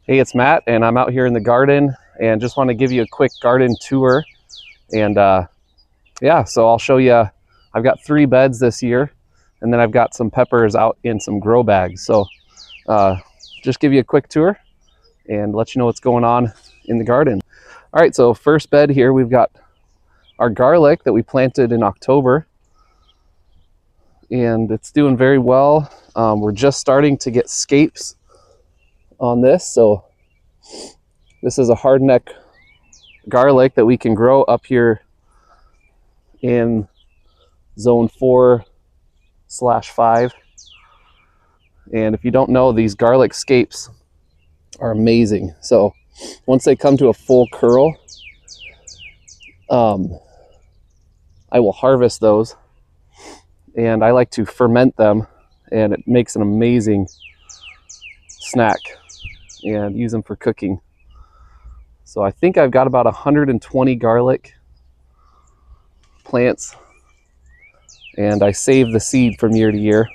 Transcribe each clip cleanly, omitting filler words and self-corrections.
Hey, it's Matt, and I'm out here in the garden and just want to give you a quick garden tour. And yeah, so I'll show you. I've got 3 beds this year, and then I've got some peppers out in some grow bags. So just give you a quick tour and let you know what's going on in the garden. All right, so first bed here, we've got our garlic that we planted in October, and it's doing very well. We're just starting to get scapes on this, so this is a hardneck garlic that we can grow up here in zone 4/5. And if you don't know, these garlic scapes are amazing. So once they come to a full curl, I will harvest those, and I like to ferment them, and it makes an amazing snack, and use them for cooking. So I think I've got about 120 garlic plants, and I save the seed from year to year.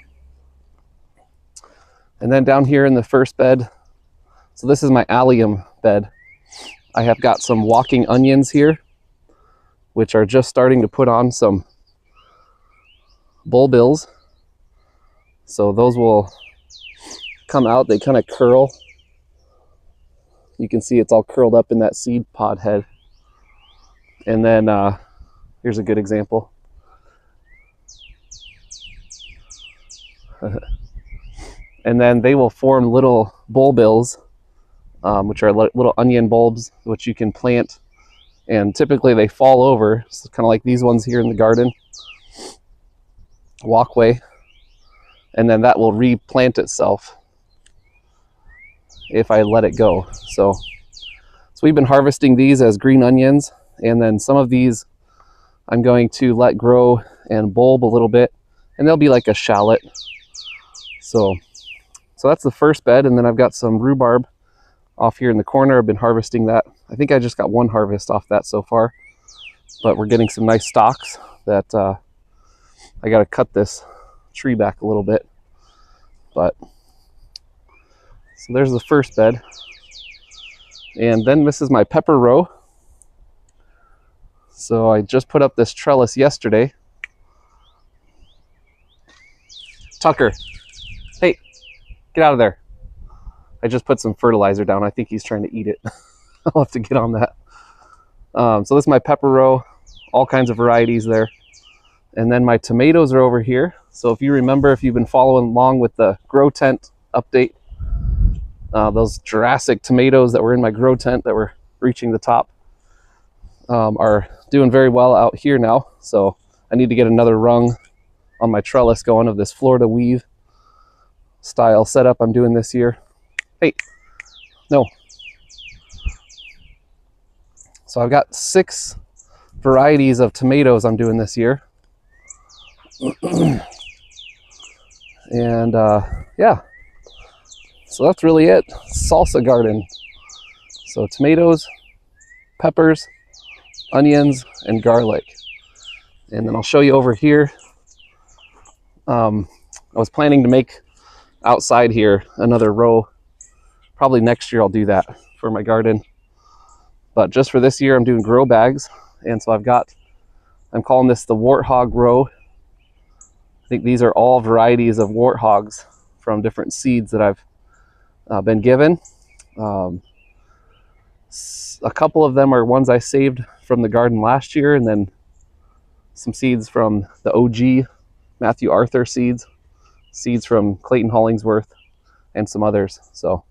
And then down here in the first bed, so this is my allium bed, I have got some walking onions here, which are just starting to put on some bulbils. So those will come out, they kind of curl. You can see it's all curled up in that seed pod head. And then here's a good example. And then they will form little bulbils, which are little onion bulbs, which you can plant. And typically they fall over, so kind of like these ones here in the garden walkway. And then that will replant itself if I let it go. So we've been harvesting these as green onions, and then some of these I'm going to let grow and bulb a little bit, and they'll be like a shallot. So that's the first bed. And then I've got some rhubarb off here in the corner. I've been harvesting that. I think I just got 1 harvest off that so far, but we're getting some nice stalks that I got to cut this tree back a little bit. But so there's the first bed. And then this is my pepper row. So I just put up this trellis yesterday. Tucker, hey, get out of there. I just put some fertilizer down. I think he's trying to eat it. I'll have to get on that. So this is my pepper row, all kinds of varieties there. And then my tomatoes are over here. So if you remember, if you've been following along with the grow tent update, those Jurassic tomatoes that were in my grow tent that were reaching the top are doing very well out here now. So I need to get another rung on my trellis going of this Florida weave style setup I'm doing this year. Hey, no. So I've got 6 varieties of tomatoes I'm doing this year. And yeah, so that's really it. Salsa garden. So tomatoes, peppers, onions, and garlic. And then I'll show you over here. I was planning to make outside here another row. Probably next year I'll do that for my garden. But just for this year, I'm doing grow bags. And so I'm calling this the warthog row. I think these are all varieties of warthogs from different seeds that I've been given. A couple of them are ones I saved from the garden last year, and then some seeds from the OG Matthew Arthur seeds from Clayton Hollingsworth, and some others. So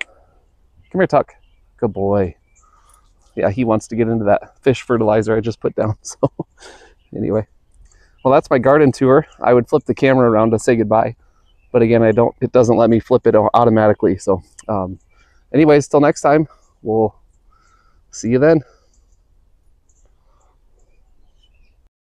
come here, Tuck. Good boy. Yeah, he wants to get into that fish fertilizer I just put down. So anyway, well, that's my garden tour. I would flip the camera around to say goodbye, but again, it doesn't let me flip it automatically. So anyways, till next time, we'll see you then.